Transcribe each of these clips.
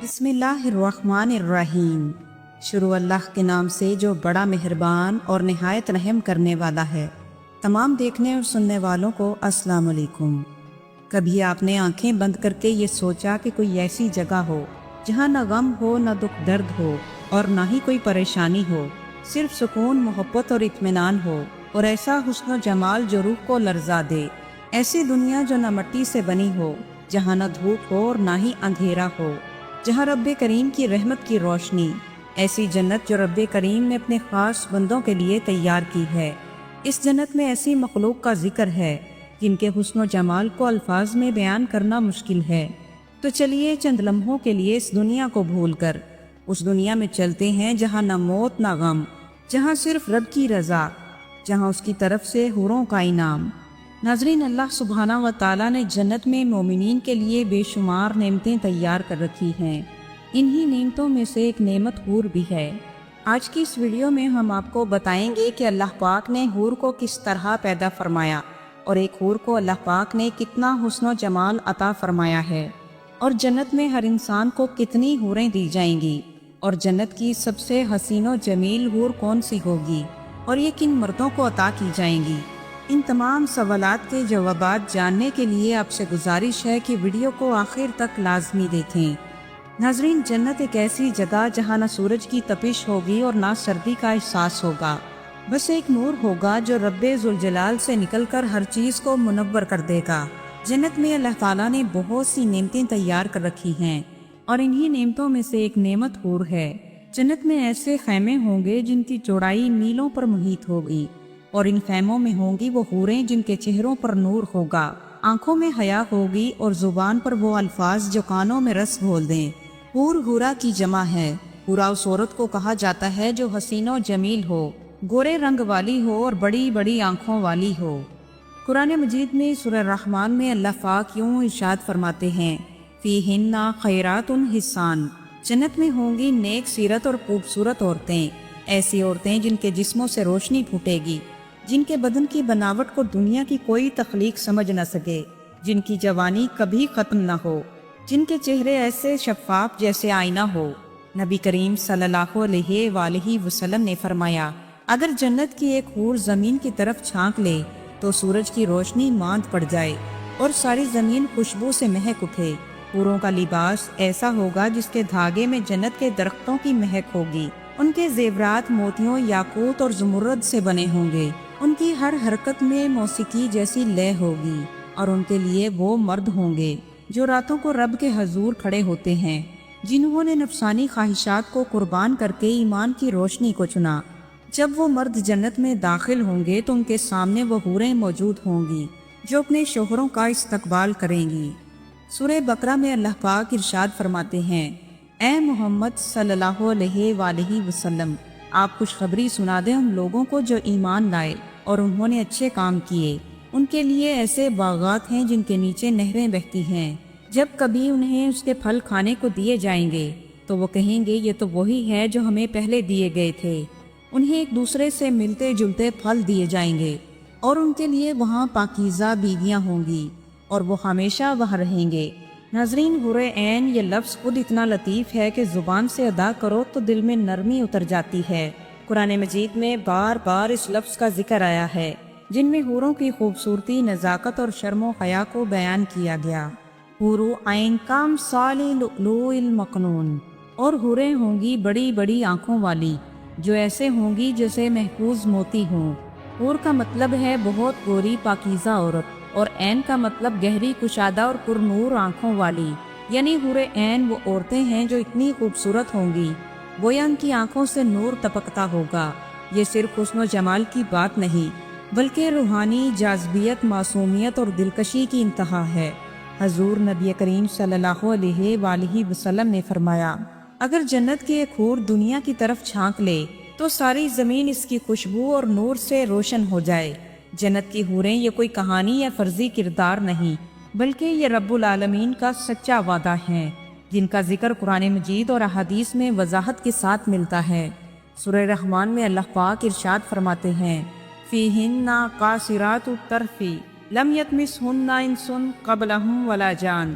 بسم اللہ الرحمن الرحیم۔ شروع اللہ کے نام سے جو بڑا مہربان اور نہایت رحم کرنے والا ہے۔ تمام دیکھنے اور سننے والوں کو السلام علیکم۔ کبھی آپ نے آنکھیں بند کر کے یہ سوچا کہ کوئی ایسی جگہ ہو جہاں نہ غم ہو نہ دکھ درد ہو اور نہ ہی کوئی پریشانی ہو، صرف سکون، محبت اور اطمینان ہو، اور ایسا حسن و جمال جو روح کو لرزا دے، ایسی دنیا جو نہ مٹی سے بنی ہو، جہاں نہ دھوپ ہو اور نہ ہی اندھیرا ہو، جہاں رب کریم کی رحمت کی روشنی، ایسی جنت جو رب کریم نے اپنے خاص بندوں کے لیے تیار کی ہے۔ اس جنت میں ایسی مخلوق کا ذکر ہے جن کے حسن و جمال کو الفاظ میں بیان کرنا مشکل ہے۔ تو چلیے چند لمحوں کے لیے اس دنیا کو بھول کر اس دنیا میں چلتے ہیں جہاں نہ موت نہ غم، جہاں صرف رب کی رضا، جہاں اس کی طرف سے حوروں کا انعام۔ ناظرین، اللہ سبحانہ و تعالیٰ نے جنت میں مومنین کے لیے بے شمار نعمتیں تیار کر رکھی ہیں۔ انہی نعمتوں میں سے ایک نعمت حور بھی ہے۔ آج کی اس ویڈیو میں ہم آپ کو بتائیں گے کہ اللہ پاک نے حور کو کس طرح پیدا فرمایا اور ایک حور کو اللہ پاک نے کتنا حسن و جمال عطا فرمایا ہے، اور جنت میں ہر انسان کو کتنی حوریں دی جائیں گی، اور جنت کی سب سے حسین و جمیل حور کون سی ہوگی، اور یہ کن مردوں کو عطا کی جائیں گی۔ ان تمام سوالات کے جوابات جاننے کے لیے آپ سے گزارش ہے کہ ویڈیو کو آخر تک لازمی دیکھیں۔ ناظرین، جنت ایک ایسی جگہ جہاں نہ سورج کی تپش ہوگی اور نہ سردی کا احساس ہوگا، بس ایک نور ہوگا جو رب ذوالجلال سے نکل کر ہر چیز کو منور کر دے گا۔ جنت میں اللہ تعالیٰ نے بہت سی نعمتیں تیار کر رکھی ہیں، اور انہی نعمتوں میں سے ایک نعمت حور ہے۔ جنت میں ایسے خیمے ہوں گے جن کی چوڑائی میلوں پر محیط ہوگی، اور ان خیموں میں ہوں گی وہ حوریں جن کے چہروں پر نور ہوگا، آنکھوں میں حیا ہوگی، اور زبان پر وہ الفاظ جو کانوں میں رس گھول دیں۔ حور حورا کی جمع ہے۔ حورا اس عورت کو کہا جاتا ہے جو حسین و جمیل ہو، گورے رنگ والی ہو اور بڑی بڑی آنکھوں والی ہو۔ قرآن مجید میں سورہ الرحمن میں اللہ پاک یوں ارشاد فرماتے ہیں، فیہن خیرات حسان، جنت میں ہوں گی نیک سیرت اور خوبصورت عورتیں، ایسی عورتیں جن کے جسموں سے روشنی پھوٹے گی، جن کے بدن کی بناوٹ کو دنیا کی کوئی تخلیق سمجھ نہ سکے، جن کی جوانی کبھی ختم نہ ہو، جن کے چہرے ایسے شفاف جیسے آئینہ ہو۔ نبی کریم صلی اللہ علیہ وآلہ وسلم نے فرمایا، اگر جنت کی ایک حور زمین کی طرف چھانک لے تو سورج کی روشنی ماند پڑ جائے اور ساری زمین خوشبو سے مہک اٹھے۔ حوروں کا لباس ایسا ہوگا جس کے دھاگے میں جنت کے درختوں کی مہک ہوگی، ان کے زیورات موتیوں، یاقوت اور زمرد سے بنے ہوں گے، ان کی ہر حرکت میں موسیقی جیسی لے ہوگی، اور ان کے لیے وہ مرد ہوں گے جو راتوں کو رب کے حضور کھڑے ہوتے ہیں، جنہوں نے نفسانی خواہشات کو قربان کر کے ایمان کی روشنی کو چنا۔ جب وہ مرد جنت میں داخل ہوں گے تو ان کے سامنے وہ حوریں موجود ہوں گی جو اپنے شوہروں کا استقبال کریں گی۔ سورہ بقرہ میں اللہ پاک ارشاد فرماتے ہیں، اے محمد صلی اللہ علیہ وآلہ وسلم، آپ خوشخبری سنا دیں ان لوگوں کو جو ایمان لائے اور انہوں نے اچھے کام کیے، ان کے لیے ایسے باغات ہیں جن کے نیچے نہریں بہتی ہیں، جب کبھی انہیں اس کے پھل کھانے کو دیے جائیں گے تو وہ کہیں گے یہ تو وہی ہے جو ہمیں پہلے دیے گئے تھے۔ انہیں ایک دوسرے سے ملتے جلتے پھل دیے جائیں گے، اور ان کے لیے وہاں پاکیزہ بیویاں ہوں گی، اور وہ ہمیشہ وہاں رہیں گے۔ ناظرین، حور عین یہ لفظ خود اتنا لطیف ہے کہ زبان سے ادا کرو تو دل میں نرمی اتر جاتی ہے۔ قرآن مجید میں بار بار اس لفظ کا ذکر آیا ہے، جن میں حوروں کی خوبصورتی، نزاکت اور شرم و حیا کو بیان کیا گیا۔ حور عین کامثال لؤلؤ المکنون، اور حوریں ہوں گی بڑی بڑی آنکھوں والی جو ایسے ہوں گی جیسے محفوظ موتی ہوں۔ حور کا مطلب ہے بہت گوری پاکیزہ عورت، اور عین کا مطلب گہری کشادہ اور پر نور آنکھوں والی، یعنی حور عین وہ عورتیں ہیں جو اتنی خوبصورت ہوں گی گویا ان کی آنکھوں سے نور ٹپکتا ہوگا۔ یہ صرف حسن و جمال کی بات نہیں بلکہ روحانی جاذبیت، معصومیت اور دلکشی کی انتہا ہے۔ حضور نبی کریم صلی اللہ علیہ وآلہ وسلم نے فرمایا، اگر جنت کی ایک حور دنیا کی طرف چھانک لے تو ساری زمین اس کی خوشبو اور نور سے روشن ہو جائے۔ جنت کی حوریں یہ کوئی کہانی یا فرضی کردار نہیں بلکہ یہ رب العالمین کا سچا وعدہ ہیں، جن کا ذکر قرآن مجید اور احادیث میں وضاحت کے ساتھ ملتا ہے۔ سورہ رحمان میں اللہ پاک ارشاد فرماتے ہیں، فیہن قاصرات الطرف لم یطمثہن انس قبلہم ولا جان،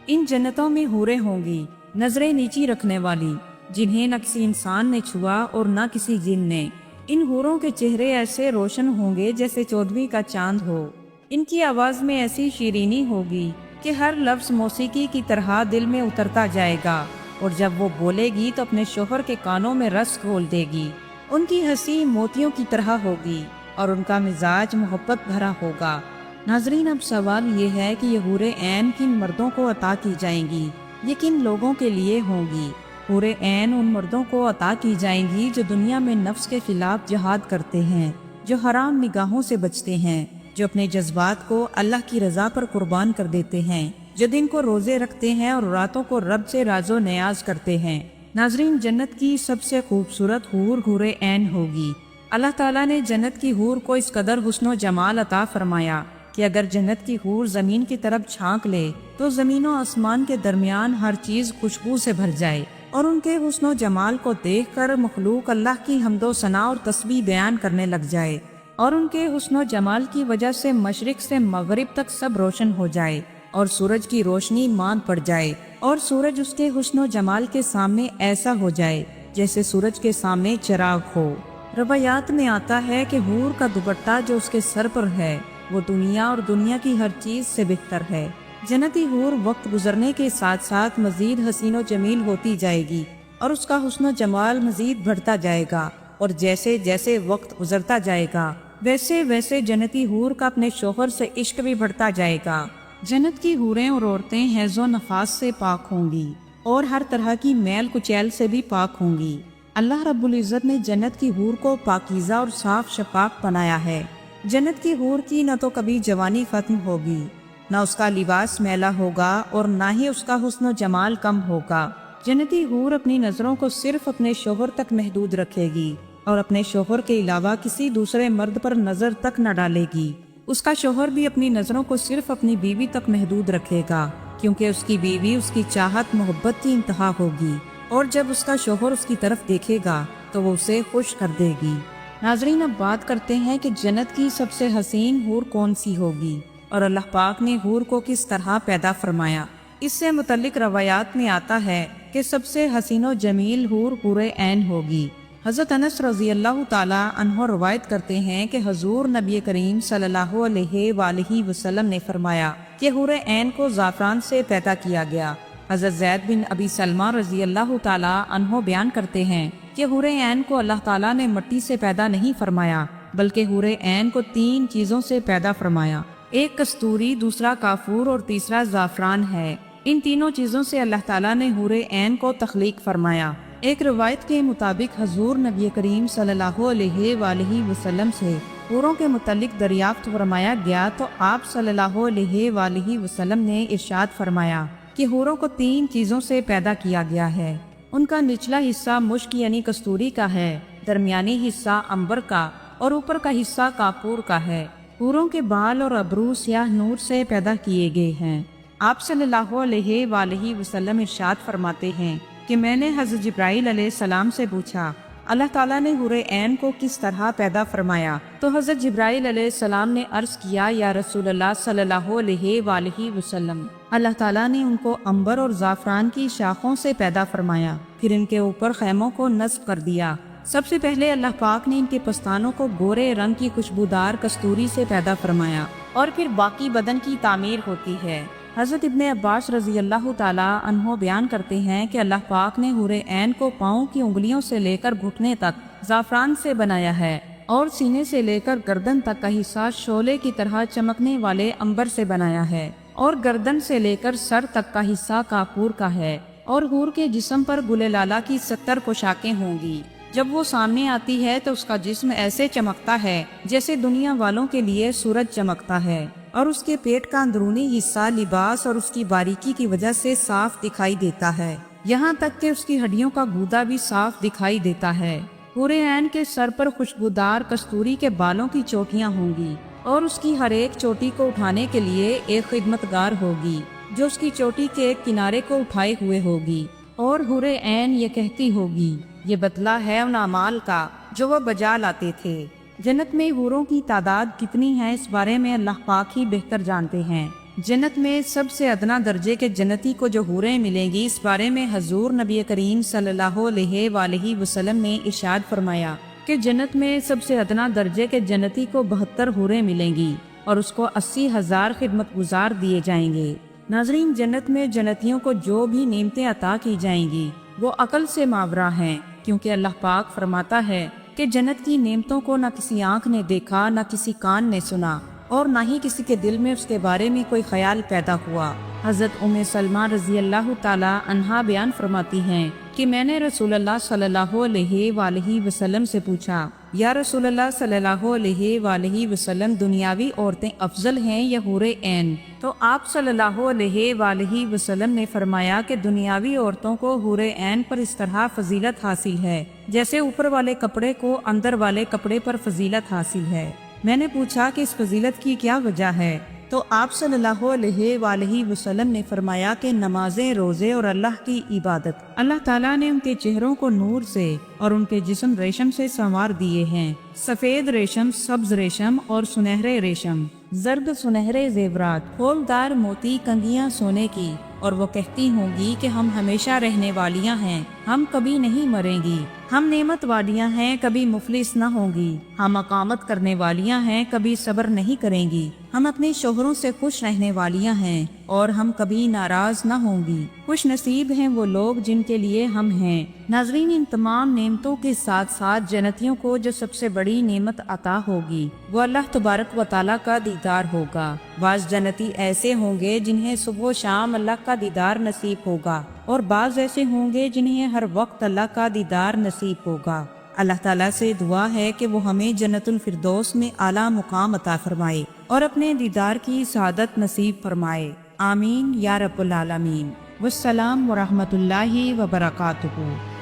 ان جنتوں میں حوریں ہوں گی نظریں نیچی رکھنے والی، جنہیں نہ کسی انسان نے چھوا اور نہ کسی جن نے۔ ان حوروں کے چہرے ایسے روشن ہوں گے جیسے 14ویں کا چاند ہو۔ ان کی آواز میں ایسی شیرینی ہوگی کہ ہر لفظ موسیقی کی طرح دل میں اترتا جائے گا، اور جب وہ بولے گی تو اپنے شوہر کے کانوں میں رس گھول دے گی۔ ان کی ہنسی موتیوں کی طرح ہوگی اور ان کا مزاج محبت بھرا ہوگا۔ ناظرین، اب سوال یہ ہے کہ یہ حور عین کن مردوں کو عطا کی جائیں گی، یہ کن لوگوں کے لیے ہوں گی؟ حور عین ان مردوں کو عطا کی جائیں گی جو دنیا میں نفس کے خلاف جہاد کرتے ہیں، جو حرام نگاہوں سے بچتے ہیں، جو اپنے جذبات کو اللہ کی رضا پر قربان کر دیتے ہیں، جو دن کو روزے رکھتے ہیں اور راتوں کو رب سے راز و نیاز کرتے ہیں۔ ناظرین، جنت کی سب سے خوبصورت حور حور عین ہوگی۔ اللہ تعالیٰ نے جنت کی حور کو اس قدر حسن و جمال عطا فرمایا کہ اگر جنت کی حور زمین کی طرف جھانک لے تو زمین و آسمان کے درمیان ہر چیز خوشبو سے بھر جائے، اور ان کے حسن و جمال کو دیکھ کر مخلوق اللہ کی حمد و ثنا اور تسبیح بیان کرنے لگ جائے، اور ان کے حسن و جمال کی وجہ سے مشرق سے مغرب تک سب روشن ہو جائے، اور سورج کی روشنی ماند پڑ جائے، اور سورج اس کے حسن و جمال کے سامنے ایسا ہو جائے جیسے سورج کے سامنے چراغ ہو۔ روایات میں آتا ہے کہ حور کا دوپٹہ جو اس کے سر پر ہے وہ دنیا اور دنیا کی ہر چیز سے بہتر ہے۔ جنتی حور وقت گزرنے کے ساتھ ساتھ مزید حسین و جمیل ہوتی جائے گی، اور اس کا حسن و جمال مزید بڑھتا جائے گا، اور جیسے جیسے وقت گزرتا جائے گا ویسے ویسے جنتی حور کا اپنے شوہر سے عشق بھی بڑھتا جائے گا۔ جنت کی حوریں اور عورتیں حیض و نفاس سے پاک ہوں گی اور ہر طرح کی میل کچیل سے بھی پاک ہوں گی۔ اللہ رب العزت نے جنت کی حور کو پاکیزہ اور صاف شفاف بنایا ہے۔ جنت کی حور کی نہ تو کبھی جوانی ختم ہوگی، نہ اس کا لباس میلا ہوگا، اور نہ ہی اس کا حسن و جمال کم ہوگا۔ جنتی حور اپنی نظروں کو صرف اپنے شوہر تک محدود رکھے گی اور اپنے شوہر کے علاوہ کسی دوسرے مرد پر نظر تک نہ ڈالے گی۔ اس کا شوہر بھی اپنی نظروں کو صرف اپنی بیوی تک محدود رکھے گا، کیونکہ اس کی بیوی اس کی چاہت محبت کی انتہا ہوگی، اور جب اس کا شوہر اس کی طرف دیکھے گا تو وہ اسے خوش کر دے گی۔ ناظرین، اب بات کرتے ہیں کہ جنت کی سب سے حسین حور کون سی ہوگی اور اللہ پاک نے حور کو کس طرح پیدا فرمایا۔ اس سے متعلق روایات میں آتا ہے کہ سب سے حسین و جمیل حور حور عین ہوگی۔ حضرت انس رضی اللہ تعالی عنہ روایت کرتے ہیں کہ حضور نبی کریم صلی اللہ علیہ وآلہ وسلم نے فرمایا کہ حور عین کو زعفران سے پیدا کیا گیا۔ حضرت زید بن ابی سلمہ رضی اللہ تعالی عنہ بیان کرتے ہیں کہ حور عین کو اللہ تعالیٰ نے مٹی سے پیدا نہیں فرمایا، بلکہ حور عین کو 3 چیزوں سے پیدا فرمایا۔ ایک کستوری، دوسرا کافور اور تیسرا زعفران ہے۔ ان تینوں چیزوں سے اللہ تعالیٰ نے حور عین کو تخلیق فرمایا۔ ایک روایت کے مطابق حضور نبی کریم صلی اللہ علیہ وآلہ وسلم سے حوروں کے متعلق دریافت فرمایا گیا تو آپ صلی اللہ علیہ وآلہ وسلم نے ارشاد فرمایا کہ حوروں کو 3 چیزوں سے پیدا کیا گیا ہے۔ ان کا نچلا حصہ مشک یعنی کستوری کا ہے، درمیانی حصہ عنبر کا، اور اوپر کا حصہ کافور کا ہے۔ حوروں کے بال اور ابرو سیاہ نور سے پیدا کیے گئے ہیں۔ آپ صلی اللہ علیہ وآلہ وسلم ارشاد فرماتے ہیں کہ میں نے حضرت جبرائیل علیہ السلام سے پوچھا اللہ تعالیٰ نے حور عین کو کس طرح پیدا فرمایا؟ تو حضرت جبرائیل علیہ السلام نے عرض کیا یا رسول اللہ صلی اللہ علیہ وآلہ وسلم، اللہ تعالیٰ نے ان کو عنبر اور زعفران کی شاخوں سے پیدا فرمایا، پھر ان کے اوپر خیموں کو نصب کر دیا۔ سب سے پہلے اللہ پاک نے ان کے پستانوں کو گورے رنگ کی خوشبودار کستوری سے پیدا فرمایا، اور پھر باقی بدن کی تعمیر ہوتی ہے۔ حضرت ابن عباس رضی اللہ تعالیٰ عنہ بیان کرتے ہیں کہ اللہ پاک نے حور عین کو پاؤں کی انگلیوں سے لے کر گھٹنے تک زعفران سے بنایا ہے، اور سینے سے لے کر گردن تک کا حصہ شعلے کی طرح چمکنے والے عنبر سے بنایا ہے، اور گردن سے لے کر سر تک کا حصہ کافور کا ہے، اور حور کے جسم پر گل لالہ کی 70 پوشاکیں ہوں گی۔ جب وہ سامنے آتی ہے تو اس کا جسم ایسے چمکتا ہے جیسے دنیا والوں کے لیے سورج چمکتا ہے، اور اس کے پیٹ کا اندرونی حصہ لباس اور اس کی باریکی کی وجہ سے صاف دکھائی دیتا ہے، یہاں تک کہ اس کی ہڈیوں کا گودا بھی صاف دکھائی دیتا ہے۔ حور عین کے سر پر خوشبودار کستوری کے بالوں کی چوٹیاں ہوں گی، اور اس کی ہر ایک چوٹی کو اٹھانے کے لیے ایک خدمتگار ہوگی جو اس کی چوٹی کے ایک کنارے کو اٹھائے ہوئے ہوگی، اور حور عین یہ کہتی ہوگی یہ بدلہ ہے ان اعمال کا جو وہ بجا لاتے تھے۔ جنت میں حوروں کی تعداد کتنی ہے اس بارے میں اللہ پاک ہی بہتر جانتے ہیں، جنت میں سب سے ادنا درجے کے جنتی کو جو حوریں ملیں گی، اس بارے میں حضور نبی کریم صلی اللہ علیہ وآلہ وسلم نے ارشاد فرمایا کہ جنت میں سب سے ادنا درجے کے جنتی کو 72 حوریں ملیں گی اور اس کو 80,000 خدمت گزار دیے جائیں گے۔ ناظرین، جنت میں جنتیوں کو جو بھی نعمتیں عطا کی جائیں گی وہ عقل سے ماورا ہیں، کیونکہ اللہ پاک فرماتا ہے کہ جنت کی نعمتوں کو نہ کسی آنکھ نے دیکھا، نہ کسی کان نے سنا، اور نہ ہی کسی کے دل میں اس کے بارے میں کوئی خیال پیدا ہوا۔ حضرت ام سلمہ رضی اللہ تعالی عنہا بیان فرماتی ہیں کہ میں نے رسول اللہ صلی اللہ علیہ وآلہ وسلم سے پوچھا، یا رسول اللہ صلی اللہ علیہ وآلہ وسلم، دنیاوی عورتیں افضل ہیں یا حور عین؟ تو آپ صلی اللہ علیہ وآلہ وسلم نے فرمایا کہ دنیاوی عورتوں کو حور عین پر اس طرح فضیلت حاصل ہے جیسے اوپر والے کپڑے کو اندر والے کپڑے پر فضیلت حاصل ہے۔ میں نے پوچھا کہ اس فضیلت کی کیا وجہ ہے؟ تو آپ صلی اللہ علیہ وآلہ وسلم نے فرمایا کہ نمازیں، روزے اور اللہ کی عبادت۔ اللہ تعالیٰ نے ان کے چہروں کو نور سے اور ان کے جسم ریشم سے سنوار دیے ہیں، سفید ریشم، سبز ریشم اور سنہرے ریشم، زرد سنہرے زیورات، پھولدار موتی، کنگیاں سونے کی، اور وہ کہتی ہوں گی کہ ہم ہمیشہ رہنے والیاں ہیں، ہم کبھی نہیں مریں گی، ہم نعمت والیاں ہیں، کبھی مفلس نہ ہوں گی، ہم اقامت کرنے والیاں ہیں، کبھی صبر نہیں کریں گی، ہم اپنے شوہروں سے خوش رہنے والیاں ہیں اور ہم کبھی ناراض نہ ہوں گی۔ خوش نصیب ہیں وہ لوگ جن کے لیے ہم ہیں۔ ناظرین، ان تمام نعمتوں کے ساتھ ساتھ جنتیوں کو جو سب سے بڑی نعمت عطا ہوگی وہ اللہ تبارک و تعالیٰ کا دیدار ہوگا۔ بعض جنتی ایسے ہوں گے جنہیں صبح و شام اللہ کا دیدار نصیب ہوگا، اور بعض ایسے ہوں گے جنہیں ہر وقت اللہ کا دیدار نصیب ہوگا۔ اللہ تعالیٰ سے دعا ہے کہ وہ ہمیں جنت الفردوس میں اعلیٰ مقام عطا فرمائے اور اپنے دیدار کی سعادت نصیب فرمائے، آمین یا رب العالمین۔ والسلام ورحمۃ اللہ وبرکاتہ۔